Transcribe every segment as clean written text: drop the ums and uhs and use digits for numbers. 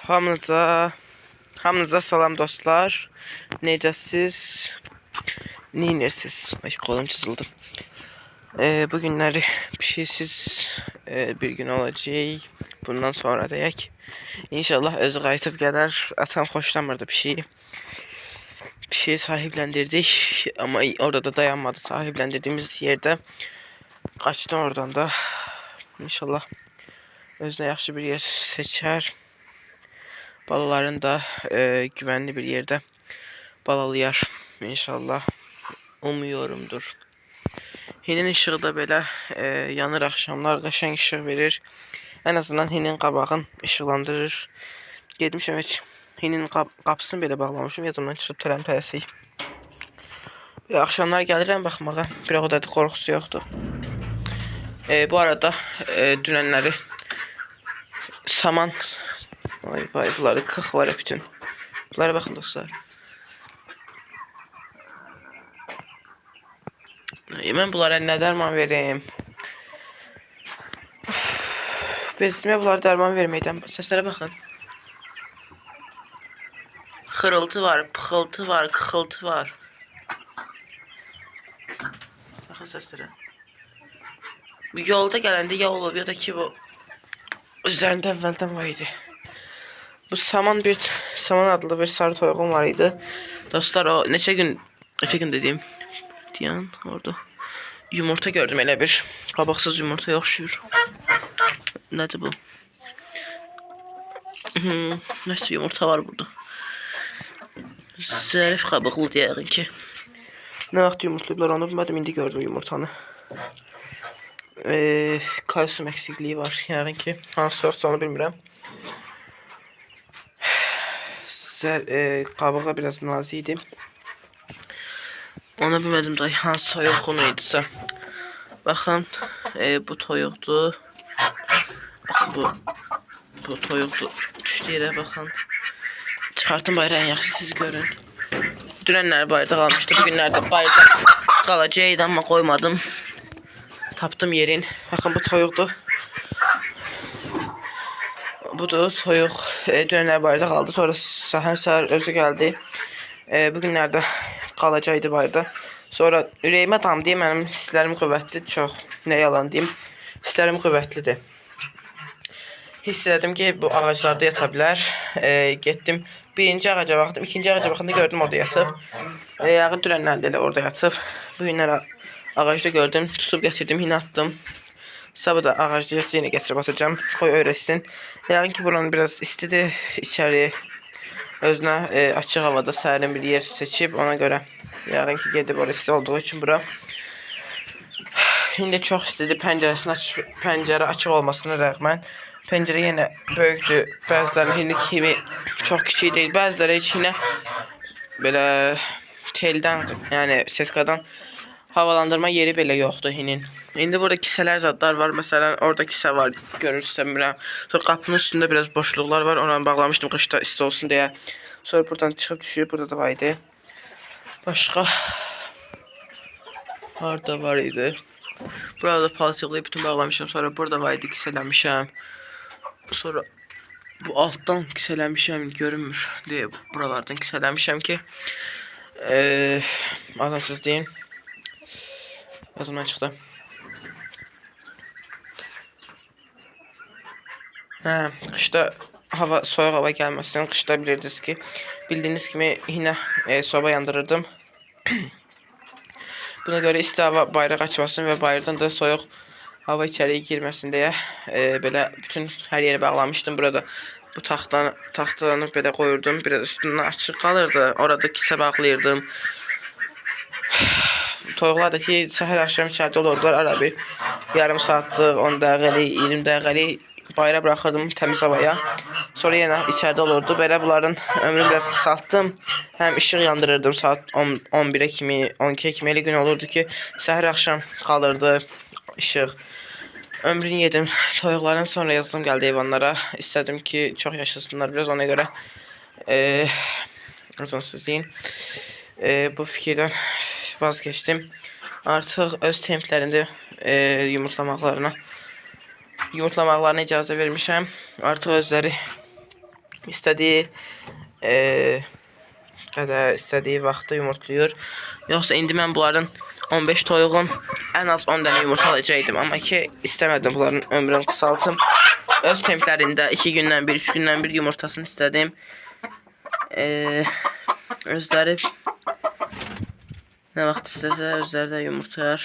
Hamınıza salam dostlar. Necəsiz? Neyinirsiniz? Ay, kolum çizildi. Bugünləri bir şeysiz bir gün olacaq. Bundan sonra deyək. İnşallah özü qayıtıb gələr. Atam xoşlamırdı bir şeyi. Bir şeyi sahibləndirdik. Ama orada da dayanmadı. Sahibləndirdiyimiz yerde qaçdı oradan da. İnşallah özünə yaxşı bir yer seçər. Balaların da güvenli bir yerde balalayar inşallah. Umuyorumdur. Hinin ışığı da belə yanır axşamlar, qəşəng ışıq verir. En azından hinin qabağın ışıqlandırır. Getmişəm heç hinin qapısını belə bağlamışım, yadımdan çıxıb tələm-tələsik. Belə axşamlar gəlirəm baxmağa, bir o qədər qorxusu yoxdur. Bu arada dünənləri saman, vay bunları kıx var ya bütün. Bunlara bakın dostlar. Ben bunlara ne derman vereyim? Bezime bunlara derman vermeyeceğim. Seslere bakın. Xırıltı var, pıxıltı var, kıxıltı var. Bakın seslere. Bu yolda gələndə ya olub ya da ki bu üzerinde əvvəldən var idi. Bu saman adlı bir sarı toyuğum var idi. Dostlar o neçə gün dediğim diyan orada yumurta gördüm, elə bir qabaqsız yumurta oxşuyur. Nədir bu? Nəsə yumurta var burada. Zərif qabıqlı deyərin ki. Nə vaxt yumurtlayıblar onu bilmədim, indi gördüm yumurtanı. Kalsiyum eksikliği var. Yani ki hansı sortsa onu bilmirəm. Qabığı biraz nazik idi. Onu bilmədim da hansı toyuğun idisə. Baxın, bu toyuqdur. Baxın bu toyuqdur. Düşdü yerə baxın. Çıxartın bayrağı, yaxşı siz görün. Dünənlər bayırda qalmışdı. Bugünlərdə bayırda qalacaqdı amma qoymadım. Tapdım yerin. Bakın bu toyuqdur. Budur toyuq. Dünənlər bayırda qaldı. Sonra səhər özü gəldi. Bugünlərdə qalacaqdı bayırda. Sonra ürəyimə tam deyim, mənim hisslərim qüvvətlidir. Çox nə yalan deyim. Hisslərim qüvvətlidir. Hiss elədim ki bu ağaclarda yata bilər. Getdim. Birinci ağaca baxdım. İkinci ağaca baxanda gördüm orada yatıb. Yağı dünənlərdə elə orada yatıb. Bugünlər ağacda gördüm. Tutup getirdim. Yine attım. Sabah da ağacda yatı yine getirip atacağım. Koy öğretsin. Yani ki buranın biraz istedi. İçeri özünə açıq havada sərin bir yer seçip ona göre. Yani ki gedib orası olduğu için bura. Şimdi çok istedi pəncərə açıq olmasına rəğmən. Pəncərə yenə böyükdür. Bəzilərinin hindi kimi çox kiçik değil. Bəziləri heç yine belə teldən, yani setkadan havalandırma yeri belə yoxdur hinin. İndi burada kisələr zadlar var. Məsələn orada kisə var, görürsəm bilmirəm. Sonra qapının üstündə biraz boşluqlar var. Onu bağlamışdım qışda isti olsun deyə. Sonra buradan çıxıb düşüyor. Burada da var idi. Başqa harda var idi. Burada da palçıqlayıb bütün bağlamışam. Sonra burada var idi, kisələmişəm. Sonra bu altdan kisələmişəm, görünmür deyə buralardan kisələmişəm ki azansız deyin. Yazımdan çıxdı. Qışda soyuq hava gəlməsin. Qışda bildiğiniz kimi yine soba yandırırdım. Buna göre isti hava bayrağı açmasın ve bayırdan da soyuq hava içeriye girməsin deyə belə bütün her yeri bağlamışdım. Burada bu taxtanı belə qoyurdum. Biraz üstündən açıq qalırdı. Orada kisə bağlayırdım. Toyuqlar da ki səhər axşam içeride olurdular. Ara bir yarım saatlıq, 10 dəqiqəlik, 20 dəqiqəlik bayra bırakırdım təmiz havaya. Sonra yenə içeride olurdu. Belə bunların ömrünü biraz kısalttım. Hem ışık yandırırdım saat 11'e kimi, 12'ye kimi elə gün olurdu ki səhər axşam qalırdı ışık. Ömrünü yedim. Toyuqların sonra yazdım geldi heyvanlara. İstedim ki çok yaşasınlar biraz, ona göre uzansızlayın. Bu fikirden vazgeçtim. Artık öz templərində yumurtlamaqlarına icazə vermişəm. Artıq özləri istədiyi qədər istədiyi vaxtda yumurtlayır. Yoxsa indi mən bunların 15 toyuğun ən az 10 dənə yumurtalayacaqdım. Amma ki istəmədim bunların ömrünü qısaltım. Öz templərində 2 gündən bir, 3 gündən bir yumurtasını istədim. Özləri nə vaxt istəsələr özləri də yumurtayar.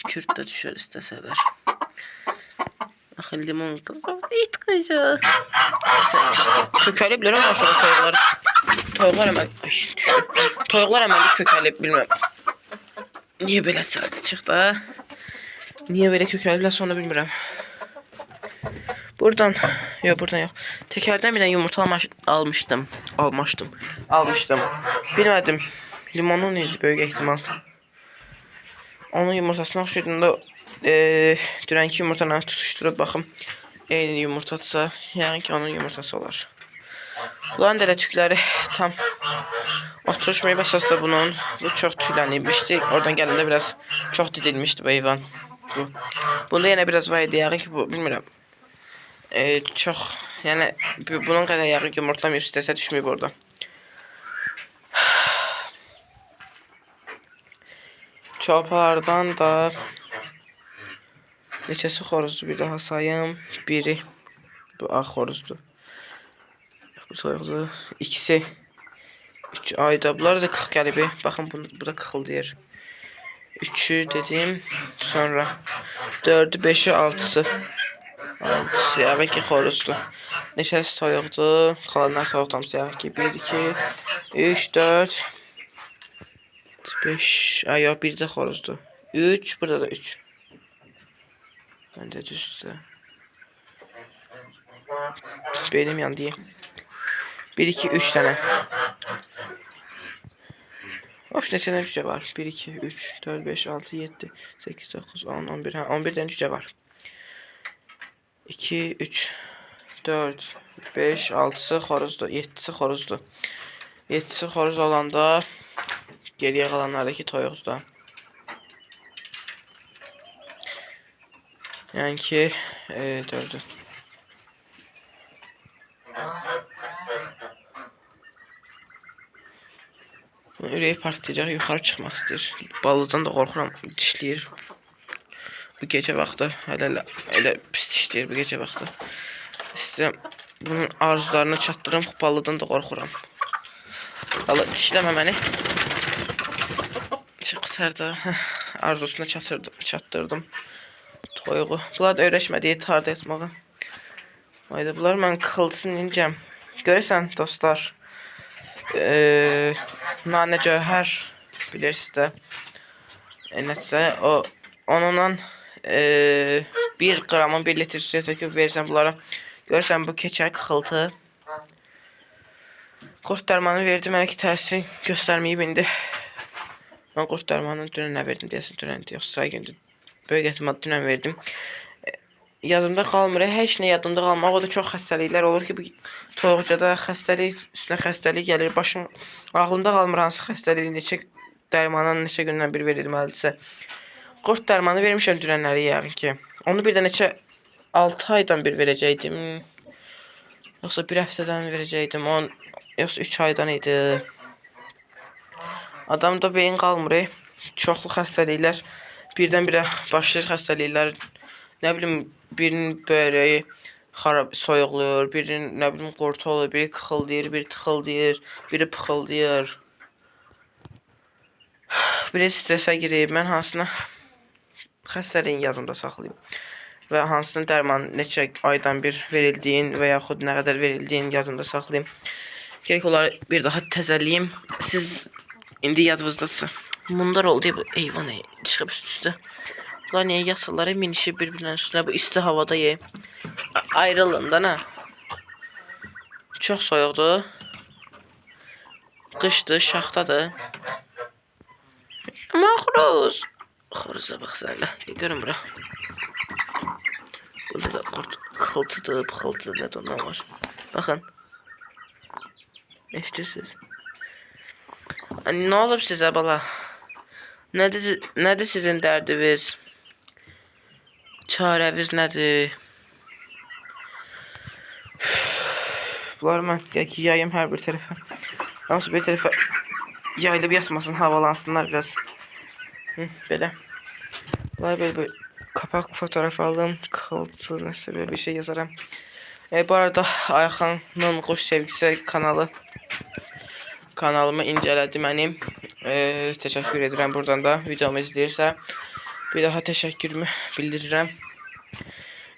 Kürt də düşər istəsələr. Axı limon qızım, it qıcı. Kökəlib bilirəm aşağı toyuqlar. Toyuqlar əməli kökəlib bilməm. Niyə belə çıxdı? Niyə belə kökəliblər sonra bilmirəm. Buradan yox. Təkərdən bir dənə yumurta almışdım. Bilmədim. Limonun idi böyük ehtimal. Onun yumurtasına oxşaydığında dünənki yumurtayla tutuşdurub baxım. Eyni yumurtadırsa, yəni ki onun yumurtası olar. Bunların da tükləri tam oturuşmayıb əsasda bunun. Bu çox tüylənmişdi. Oradan gələndə biraz çox didilmişdi bu heyvan. Bunda yenə biraz var idi. Yəqin ki bu bilmirəm. Çox, yəni bunun qədər yəqin ki yumurtlamayıb istəsə düşməyib orada. Çolpalardan da neçəsi xoruzdur bir daha sayım. Biri bu ağ xoruzdur. Bu soyuqdur. İkisi 3 ayda. Bunlar da 40 qəlibi. Baxın bu da qıxıldayır. 3'ü dedim. Sonra 4'ü 5'i 6'sı. 6'sı yəqin ki xoruzdur. Neçəsi toyuqdur. Qalanlar toyuqdan yəqin ki 1, 2, 3, 4, 5. Ay yox, bir də xoruzdur. 3, burada da 3. Məncə düzdür. Benim yandı. 1, 2, 3 dənə. Bax, neçə dənə cücə var? 1, 2, 3, 4, 5, 6, 7, 8, 9, 10, 11. 11 dənə cücə var. 2, 3, 4, 5, 6'sı xoruzdur. 7'si xoruzdur. 7'si xoruz olanda geriyə qalanlardakı toyuqdur da. Yəni ki 4'ü. Ürəyi partlayacaq, yuxarı çıxmaq istəyir. Balıdan da qorxuram, dişləyir. Bu gecə vaxtı elə pis dişləyir bu gecə vaxtı. İstəyirəm bunun arzularını çatdırım, balıdan da qorxuram. Balı dişləmə məni. Qurtardı. Arzusuna çatdırdım. Toyuğu. Bunlar da öyrəşmədiyi tarda yatmağa. Haydi bunlar mən qıxıldısını incəm. Görürsən dostlar. Nanə Cövhər bilirsiniz də. Nəticə onunla 1 qramın 1 litr suya töküb versən bunlara. Görürsən bu keçər qıxıltı. Qurd dərmanı verdim, hələ ki təsir göstərməyib indi. Mən qurd dərmanını dünən nə verdim deyəsən, dünən yoxsa gündür. Böyük ehtimal dünən verdim. Yadımda qalmır, heç nə yadımda qalmır. O da çox xəstəliklər olur ki, bu toyuqcada xəstəlik üstünə xəstəlik gəlir. Başım ağlımda qalmır hansı xəstəlik neçə dərmanın neçə gündən bir verilməlidirsə. Qurd dərmanı vermişəm dünənləri yəqin ki. Onu bir də neçə 6 aydan bir verəcəkdim. Yoxsa 1 həftədən verəcəkdim. Yoxsa 3 aydan idi. Adamda beyin qalmır. Çoxlu xəstəliklər birdən-birə başlayır xəstəliklər. Nə bilim birinin böreği soyuqluyur, birinin nə bilim qurtu olur, biri qıxıldayır, biri tıxıldayır, biri pıxıldayır. Biri stresə girib. Mən hansına xəstəliyin yadımda saxlayayım və hansının dərman neçə aydan bir verildiyin və yaxud nə qədər verildiyin yadımda saxlayayım. Gerek olar bir daha təzəliyim. Siz indi yadınızdasınız. Mundar oldu bu heyvan çıxıb üstə. Bunlar niyə yatırlar? Minişib bir-birinin üstünə. Bu isti havada ye. Ayrılın da nə? Çox soyuqdur. Qışdır, şaxtadır. Amma xoruz. Xoruza baxsana. Görün bura. Burada da qurt qıxıltıdır, pıxıltıdır, nə də ondan var. Baxın. Eşidirsiniz? Nə olub sizə bala? Nədir sizin dərdiniz? Çarəviz nədir? Bunları mən yayayım hər bir tərəfə. Hamısı bir tərəfə yayılıb yatmasın, havalansınlar biraz. Belə. Bunları böyle kapak fotoğraf aldım. Kaldı nəsə belə bir şey yazaram. Bu arada Ayxanın Quş Sevgisi kanalımı incələdi mənim. Təşəkkür edirəm buradan da videomu izləyirsə. Bir daha təşəkkürümü bildirirəm.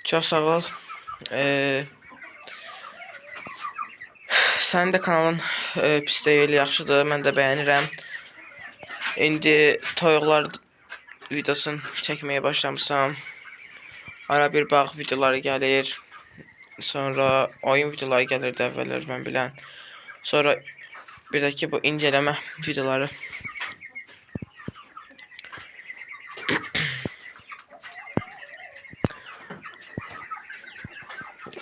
Çox sağ ol. Sənin də kanalın pis deyil, yaxşıdır. Mən də bəyənirəm. İndi toyuqlar videosunu çəkməyə başlamışam. Ara bir bağ videoları gəlir. Sonra oyun videoları gəlirdi əvvəllər mən bilən. Sonra bir də ki bu incələmə videoları.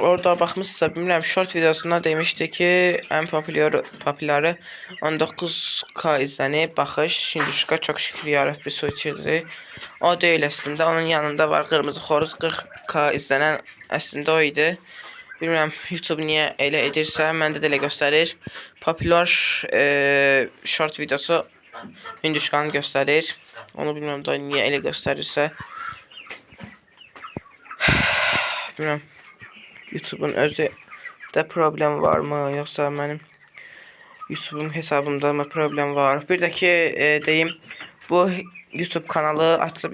Orada baxmışsa bilmirəm, short videosunda demişdi ki ən populyarı 19k izlənib. Baxış, Hinduşka çox şükür yarab bir su içirdi. O deyil əslində, onun yanında var qırmızı xoruz, 40k izlənən əslində o idi. Bilmirəm YouTube niyə elə edirsə, məndə də elə göstərir. Popular short videosu Hinduşkanı göstərir. Onu bilmirəm da niyə elə göstərirsə. Bilmirəm. YouTube'un özü də problem varmı, yoxsa mənim YouTube'um hesabımda mı problem var? Bir də ki deyim, bu YouTube kanalı açılıb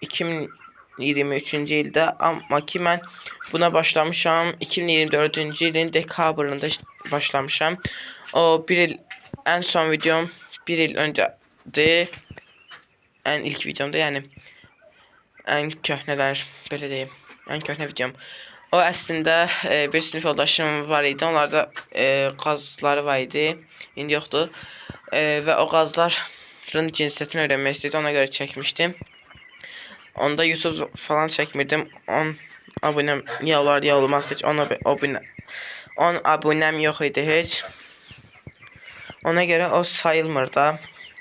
2023-cü ildə, amma ki mən buna başlamışam 2024-cü ilin dekabrında başlamışam. O bir il, ən son videom bir il öncədir. Ən ilk videomda, yəni ən köhnələr, belə deyim, ən köhnə videom. O əslində bir sinif yoldaşım var idi. Onlarda qazları var idi. İndi yoxdur. Və o qazların cinsiyyətini öyrənmək istəyirdi. Ona görə çəkmişdim. Onda YouTube falan çəkmirdim. 10 abunəm ya olar ya olmaz heç. 10 abunəm yox idi heç. Ona görə o sayılmır da.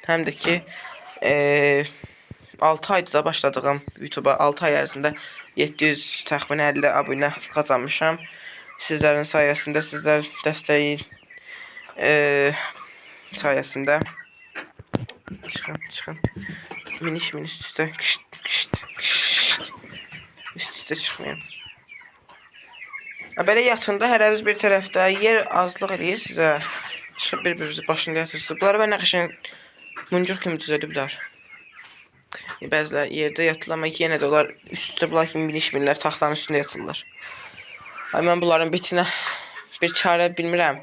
Həm də ki 6 ayda da başladığım YouTube'a 6 ay ərzində 700 təxminən 50 abunə qazanmışam. Sizlərin sayəsində, sizlər dəstəyin sayəsində. Çıxın. Miniş üstə. Üstə çıxmayın. Belə yatında hərəniz bir tərəfdə yer azlıq eləyir sizə. Çıxıb bir-birinizi başında yatırsınız. Bunları mən nə qəşəng muncuq kimi düzəliblər. Bəziləri yerdə yatırlar, amma yenə də onlar üstdə bunlar kimi minişmirlər, taxtanın üstündə yatırlar. Mən bunların bitinə bir çarə bilmirəm.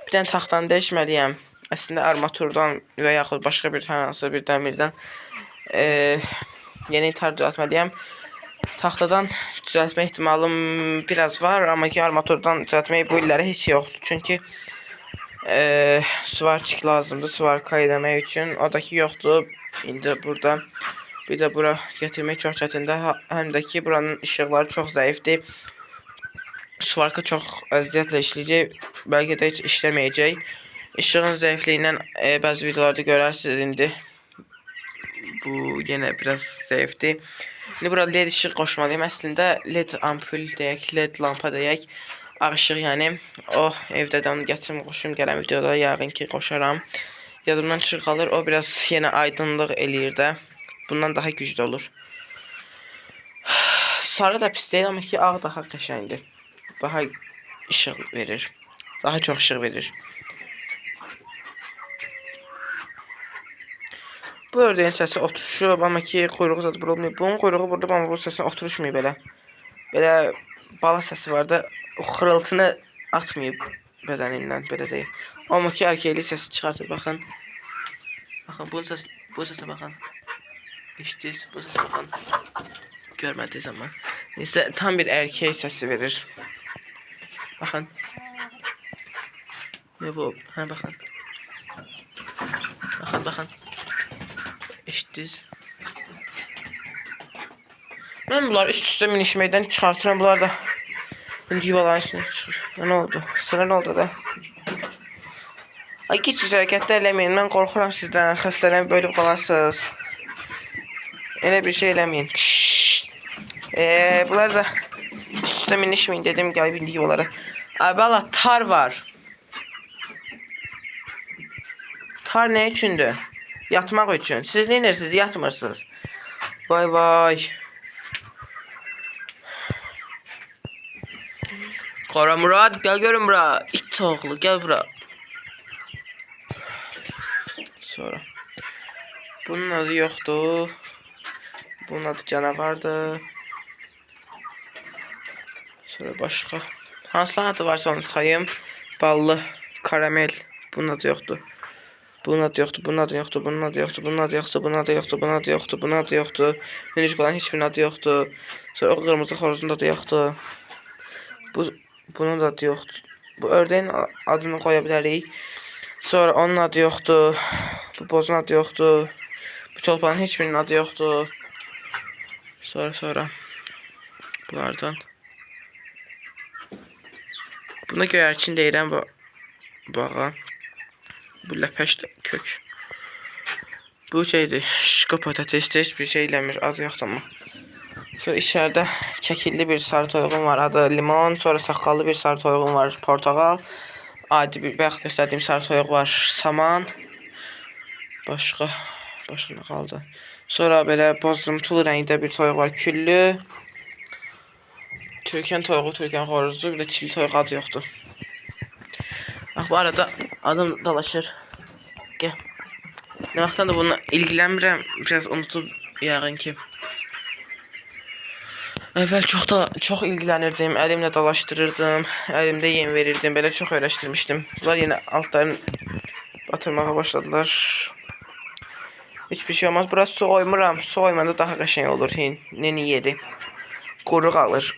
Bir dənə taxtanı dəyişməliyəm. Əslində armaturdan və yaxud başqa bir hansı bir dəmirdən yeni tar düzəltməliyəm. Taxtadan düzəltmə ehtimalım biraz var, amma ki armaturdan düzəltmək bu illərə heç yoxdur. Çünki svarçik lazımdır, svarka eləmək üçün. O da ki yoxdur. İndi burada bir də bura gətirmək çox çətindir. Həm də ki buranın işıqları çox zəifdir. Svarka çox əziyyətlə işləyəcək. Bəlkə də heç işləməyəcək. İşığın zəifliyindən bəzi videolarda görərsiniz indi. Bu yenə biraz zəifdir. İndi bura LED işıq qoşmalıyım. Əslində LED ampul deyək, LED lampa deyək. Ağ işıq yəni. O evdə də onu gətirim qoşum. Gələn videoda yəqin ki qoşaram. Yadımdan çıxır qalır. O biraz yenə aydınlıq eləyir də. Bundan daha güclü olur. Sarı da pis deyil, amma ki ağ daha qəşəngdir. Daha işıq verir. Daha çox işıq verir. Bu ördeğin səsi oturuşub, amma ki quyruğu zaten burada olmayıb. Bunun quyruğu burada, amma bu səsin oturuşmayıb belə. Belə bala səsi var da, o xırıltını atmayıb bədənindən, belə deyil. Amma ki erkəklik səsi çıxartır, baxın. Baxın, bu səsə baxın. İşdiniz, bu səsə baxın. Görmədiniz amma. Neyse, tam bir erkek səsi verir. Baxın. Ne bu? Ha, baxın. Baxın. İşdiniz. Mən bunları üst-üstə minişməkdən çıxartıram. Bunlar da indi yuvaların üstüne çıxır. Ne oldu? Sıra ne oldu da? Ay, keçiş hərəkətlər eləməyin. Mən qorxuram sizdən. Xəstələnib bölüb qalarsınız. Elə bir şey eləməyin. Bunlar da üst-üstə minişməyin dedim. Gəlib indi yuvalara. Ay bala, tar var. Tar nə üçündür? Yatmaq üçün. Siz nə edirsiniz? Yatmırsınız. Vay vay. Qara Murad, gəl görüm bura. İt oğlu, gəl bura. Sonra. Bunun adı yoxdur. Bunun adı canavardır. Sonra başqa. Hansı adı varsa onu sayım. Ballı, karamel. Bunun adı yoxdur. Bunun adı yoxdur, bunun adı yoxdur, bunun adı yoxdur, bunun adı yoxdur, bunun adı yoxdur, bunun adı yoxdur, bunun adı yoxdur. Henüz qalan heç birinin adı yoxdur. Sonra o qırmızı xoruzun adı yoxdur. Bunun da adı yoxdur. Bu ördəyin adını qoya bilərik. Sonra onun adı yoxdur. Bu bozun adı yoxdur. Bu çolpanın heç birinin adı yoxdur. Sonra bunlardan. Buna göyərçin deyirəm bu bağa. Bu ləpəş kök. Bu şeydir. Şişko patatesdir. Heç bir şey eləmir. Adı yoxdur amma. Sonra içəridə kəkilli bir sarı toyuğum var. Adı limon. Sonra saqqallı bir sarı toyuğum var. Portağal. Adi bir bayaq göstərdiyim sarı toyuq var. Saman. Başqa nə qaldı? Sonra belə bozumtul rəngdə bir toyuq var. Küllü. Türkən toyuğu, Türkən xoruzu. Bir də çili toyuq adı yoxdur. Bax bu arada adım dalaşır. Gəl. Nə vaxtdan da bununla ilgilənmirəm. Biraz unutub yəqin ki. Əvvəl çox ilgilənirdim. Əlimlə dalaşdırırdım. Əlimdə yem verirdim. Belə çox öyrəşdirmişdim. Bunlar yenə altlarını batırmağa başladılar. Hiçbir şey olmaz. Burası su qoymuram. Su qoymanda daha qəşəng olur. Neni yeri. Quru qalır.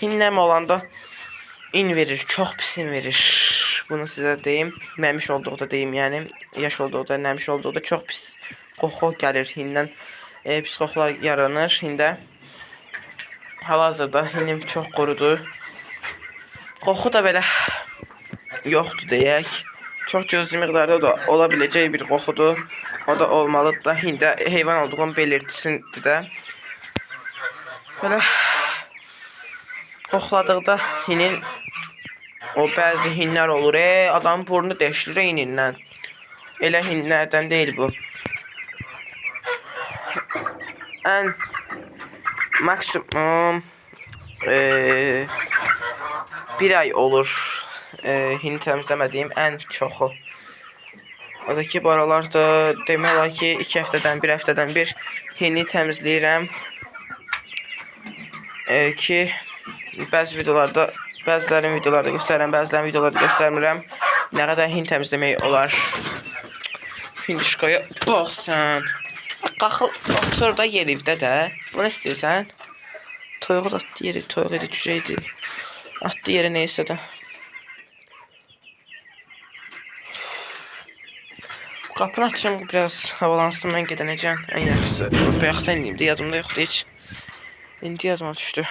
Nəm olanda in verir. Çox pis in verir. Bunu sizə deyim. Məmiş olduqda deyim, yəni. Yaş olduqda, nəmiş olduqda çox pis qoxu gəlir hindən. Pis qoxular yaranır hində. Hal-hazırda hinim çox qurudur. Qoxu da belə yoxdur deyək. Çox gözlü miqdarda da ola biləcək bir qoxudur. O da olmalıdır da hində heyvan olduğum belirtisindir də. Belə qoxladıqda hinin o bəzi hinlər olur. Adamın burnu deşilir hinindən. Elə hinlərdən deyil bu. Ən maksimum bir ay olur hini təmizləmədiyim ən çoxu. O da ki, bu aralarda demək olar ki, 2 həftədən, 1 həftədən bir hini təmizləyirəm. Ki, bəzilərin videolarda göstərirəm, bəzilərin videolarda göstərmirəm. Nə qədər hin təmizləmək olar. Hindişkaya bax sən. Qalxıl, otur da yerivdə də. Bunu istəyirsən? Toyuğu da atdı yeri, toyuq idi, cücə idi. Atdı yeri neysə də. Qapını açacağım, biraz havalansın, mən gedənəcəm. Ən yaxşısı, bayaqda eləyim də, yadımda yoxdur heç. İndi yadıma düşdü.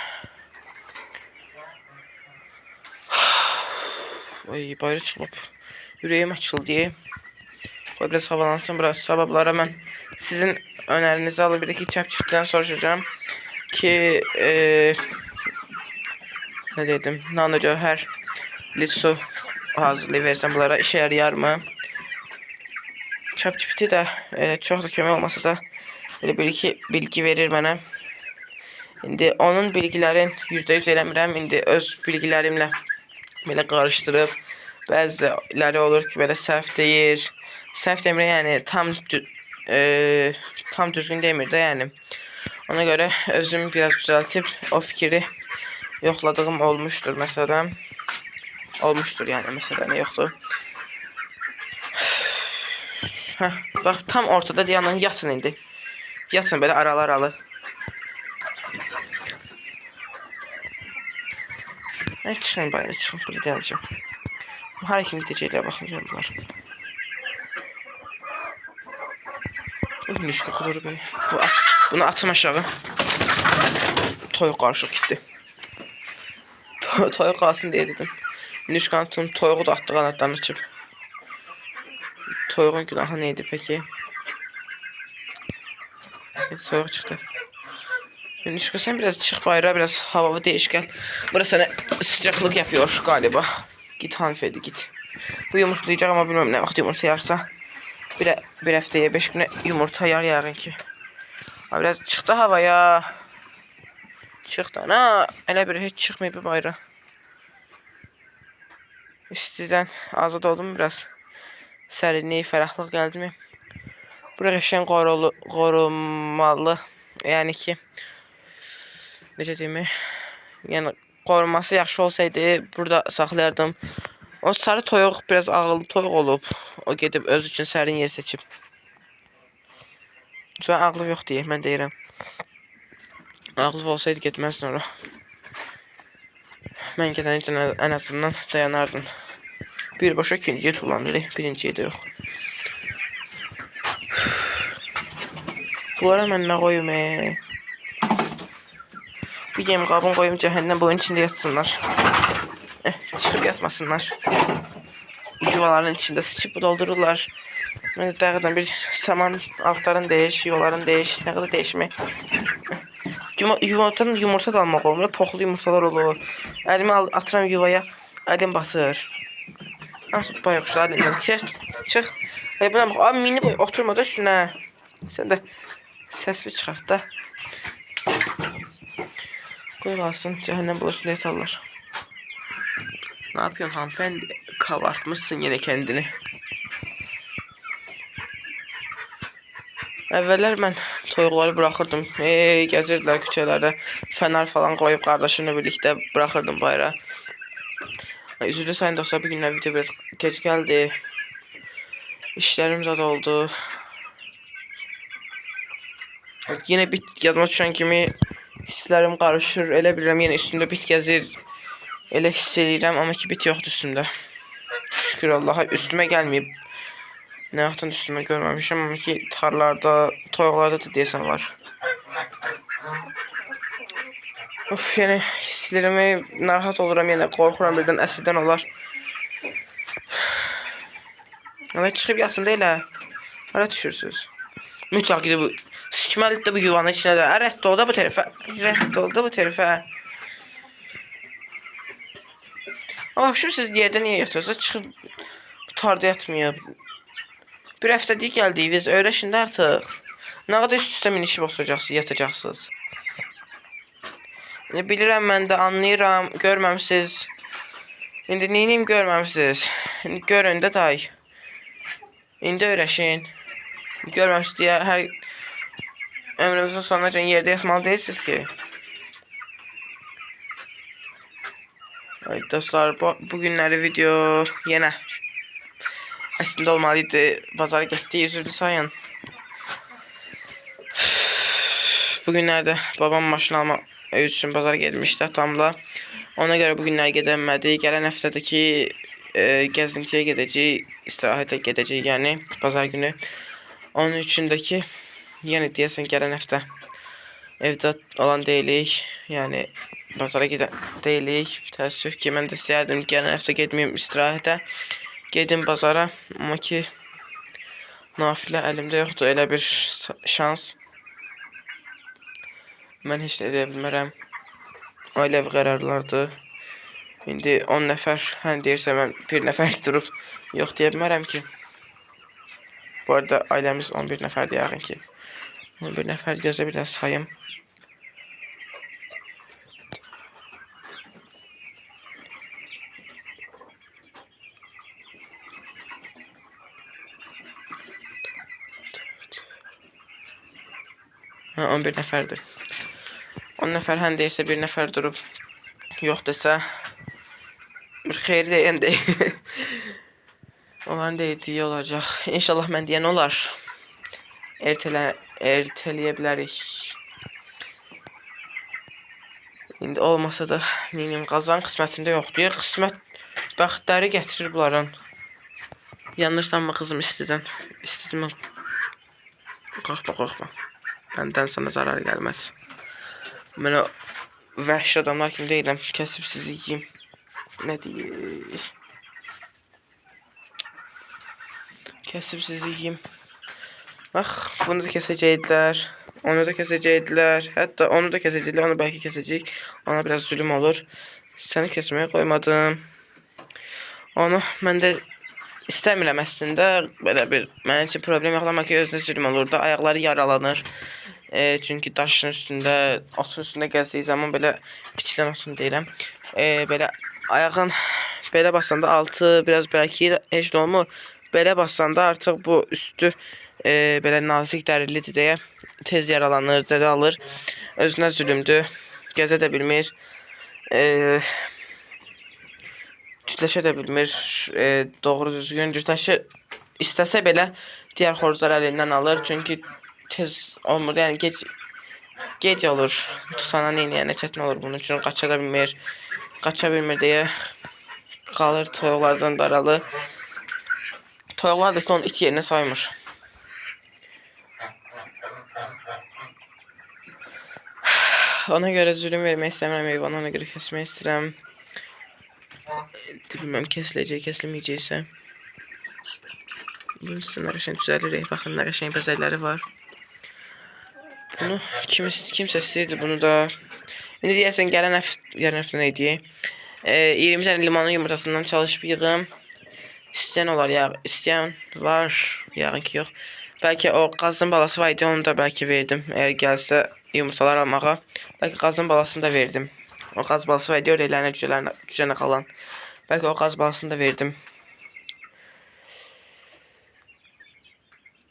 Ay, bayra çıxılıb. Ürəyim açıldı. Qoy biraz havalansın, biraz sabablara mən sizin önərinizi alıb bir də ki, çəpçikdən soruşacağım ki, nə dedim, nano cövhər su hazırlayıb versəm bunlara işə yarayarmı? ChatGPT də çox da kömək olmasa da belə bir-iki bilgi verir mənə. İndi onun bilgilərin %100 eləmirəm. İndi öz bilgilərimlə belə qarışdırıb bəziləri olur ki, belə səhv deyir. Səhv demir, yəni tam düzgün demir də, yəni. Ona görə özüm biraz düzəltib o fikri yoxladığım olmuşdur məsələn. Olmuşdur yəni məsələn, yoxdur. Bax, tam ortada dayanın, yatın indi. Yatın belə aralı. Çıxın bayra, çıxın, burada deyəcəm. Hara kimi gidəcəklər, baxın görürlər. Nişqə qudur bəy. Bunu atım aşağı. Toyuq qarışıq getdi. Toyuq qalsın deyə dedim. Nişqanı tutun, toyuğu da atdı qanadlarını açıb. Toyuğun günahı neydi peki? Soyuq çıxdı. Nişqə sen biraz çıx bayrağa, biraz havalı değiş gel. Burası sana sıcaklık yapıyor galiba. Git hanımefendi git. Bu yumurtlayacak ama bilmem ne vaxt yumurta yarsa. Bir həftəyə 5 günə yumurta yar yəqin ki. Ha, biraz çıxdı havaya. Çıxdı ana. Elə bir heç çıxmayıb bayra. İstidən azad oldum biraz. Sərinlik, fərəhlıq gəldi mi? Bura qəşəng qorumalı. Yəni ki, necə deyim? Yəni qoruması yaxşı olsaydı burada saxlayardım. O sarı toyuq biraz ağıllı toyuq olub. O gedib öz üçün sərin yer seçib. Sonra ağlı yox deyə mən deyirəm. Ağlı olsaydı getməzdin ora. Mən gedən üçün ən azından dayanardım. Birbaşa ikinciyə tullanır, birinciyə də yox. Bunlara mən nə qoyum? Bir yem qabın qoyum cəhənnəm boyun içində yatsınlar. Çıxıb yatmasınlar. Yuvaların içində sıçıb doldururlar. Mən də dəqiqdən bir saman altlarını değiş, yuvalarını değiş. Nə qədər değişmək. Yumurta da almaq olmur. Poxlu yumurtalar olur. Əlimi atıram yuvaya. Əlim batır. Hamısı bayquşlar əlimdən. Çıx. Buna bax. Abi mini boy oturma da üstünə. Sən də səsini çıxart da. Qoy qalsın. Cəhənnəm boyusunda yatarlar. Ne yapıyorsun hanımefendi? Kabartmışsın yine kendini. Əvvəllər mən toyuqları buraxırdım. Gəzirdilər küçələrdə. Fənar falan qoyub qardaşımla birlikdə buraxırdım bayra. Üzrlü sayın dostlar, bir günlər video biraz gec gəldi. İşlərim zad oldu. Yine bit yadıma düşən kimi hisslərim qarışır. Elə bilirəm yenə üstümdə bit gəzir. Elə hiss edirəm, amma ki bit yoxdur üstümdə. Şükür Allaha, üstümə gəlməyib. Nə vaxtdan üstümə görməmişəm, amma ki tarlarda, toyuqlarda da deyəsən var. Of, yəni hisslərimi narahat oluram, yenə qorxuram birdən əslidən olar. Ama çıxıb yatın da elə. Hara düşürsünüz? Mütləq gidib bu sıçmalı da bu yuvanın içinə də. Rədd ol da bu tərəfə. Rədd ol da bu tərəfə. Ama şimdi siz yerdə niyə yatıyorsunuz? Çıxıb tarda yatmayıb. Bir həftədik gəldiyiniz, öyrəşin də artıq. Nə qədər üst-üstə minişib oturacaqsınız, yatacaqsınız. Bilirəm, mən də anlayıram, görməmisiz. İndi neyiniyim görməmisiz. Görün də day. İndi öyrəşin. Görməmisiz deyə hər ömrünüzün sonuna üçün yerdə yatmalı deyilsiniz ki. Ay dostlar, bu günləri video yenə əslində olmalıydı. Bazara getdi, üzrlü sayın. Bu günlərdə babam maşın almaq üçün bazara getmişdi atamla. Ona görə bu günlər gedəmədi. Gələn həftədəki gəzintiyə gedəcək, istirahətə gedəcək, yəni bazar günü. Onun üçündəki, yəni deyəsən gələn həftə evdə olan deyilik, yəni bazara gedən deyilik. Təəssüf ki, mən də istəyərdim gələn həftə getməyim istirahətə. Gedim bazara, amma ki nafilə əlimdə yoxdur, elə bir şans. Mən heç nə edə bilmərəm. Ailəvi qərarlardır. İndi 10 nəfər, hən deyirsə mən bir nəfər durub yox deyə bilmərəm ki. Bu arada ailəmiz 11 nəfərdir yəqin ki. 11 nəfər gözlə bir də sayım. Ha, 11 nəfərdir. 10 nəfər hən deyirsə bir nəfər durub yox desə bir xeyir deyən deyil. Onların dediyi olacaq. İnşallah mən deyən olar. Ertələyə bilərik. İndi olmasa da neyim, qazan qismətində yoxdur. Qismət bəxtləri gətirir bunların. Yanırsanmı qızım istidən? İstidimi? Qorxma. Məndən sana zarar gəlməz. Mən o vəhşi adamlar kimi deyiləm. Kəsib sizi yiyeyim. Nə deyir? Kəsib sizi yiyeyim. Bax, bunu da kəsəcəkdilər. Onu da kəsəcəkdilər. Hətta onu da kəsəcəkdilər. Onu bəlkə kəsəcək. Ona biraz zülüm olur. Səni kəsməyə qoymadım. Onu mən də istəmirəm əslində. Belə bir mənim üçün problem yox, amma ki özünə zülm olur da, ayaqları yaralanır. Çünki daşın üstündə, otun üstündə gəzdiyi zaman belə piçdən otun deyirəm. Belə ayağın belə basanda altı biraz bərkiyir, heç nə olmur. Belə basanda artıq bu üstü belə nazik dərilidir deyə tez yaralanır, zədə alır. Özünə zülümdür. Gəzə də bilmir. Cütləşə də bilmir. Doğru düzgün cütləşə istəsə belə digər xoruzlar əlindən alır. Çünki tez olmur. Yəni gec olur. Tutana neynəyənə çətin olur bunun üçün. Qaça da bilmir. Qaça bilmir deyə qalır toyuqlardan daralı. Toyuqlar da ki onu it yerinə saymır. Ona görə zülüm vermək istəmirəm heyvana, ona görə kəsmək istəyirəm. Bilməm kəsiləcək, kəsilməyəcəksə. Bunun üstündə qəşəng düzəlirik. Baxın, nə qəşəng bəzəkləri var. Bunu kimsə istəyirdi bunu da. İndi deyəsən gələn həftə nə deyək? 20 dənə limonun yumurtasından çalışıb yığım. İstəyən olar, istəyən var, yəqin ki yox. Bəlkə o qazın balası var idi, onu da bəlkə verdim. Əgər gəlsə yumurtalar almağa. Bəlkə qazın balasını da verdim. O qaz balası var idi, öyrəklərinə cücənə qalan. Bəlkə o qaz balasını da verdim.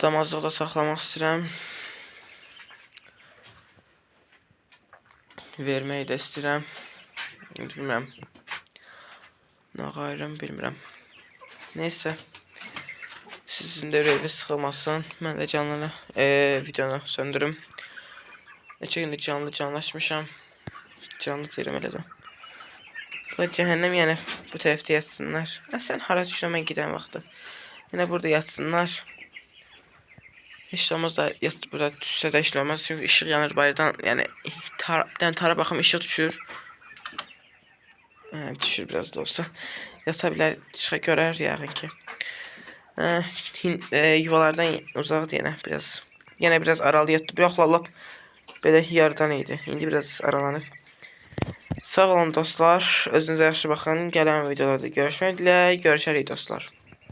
Damazlıqda saxlamaq istəyirəm. Verməyi də istəyirəm. Bilmirəm. Nə qayıram, bilmirəm. Neysə. Sizin də ürəyiniz sıxılmasın. Mən də canlı videonu söndürüm. Neçə gündür canlılaşmışam. Canlı deyirəm elə də. Bu cəhənnəm yəni bu tərəfdə yatsınlar. Sən hara düşürəm, mən gedən vaxtı. Yenə burada yatsınlar. Heç olmaz da burada düşsə də heç nə olmaz. Çünki işıq yanır bayırdan. Yəni tara baxım işıq düşür. Düşür biraz da olsa. Yata bilər, çıxa görər yəqin ki. Yuvalardan uzaqdır yenə biraz. Yenə biraz aralı yatdı. Yoxla lap belə yarıdan idi. İndi biraz aralanıb. Sağ olun dostlar. Özünüzə yaxşı baxın. Gələn videolarda görüşmək diləğilə. Görüşərik dostlar.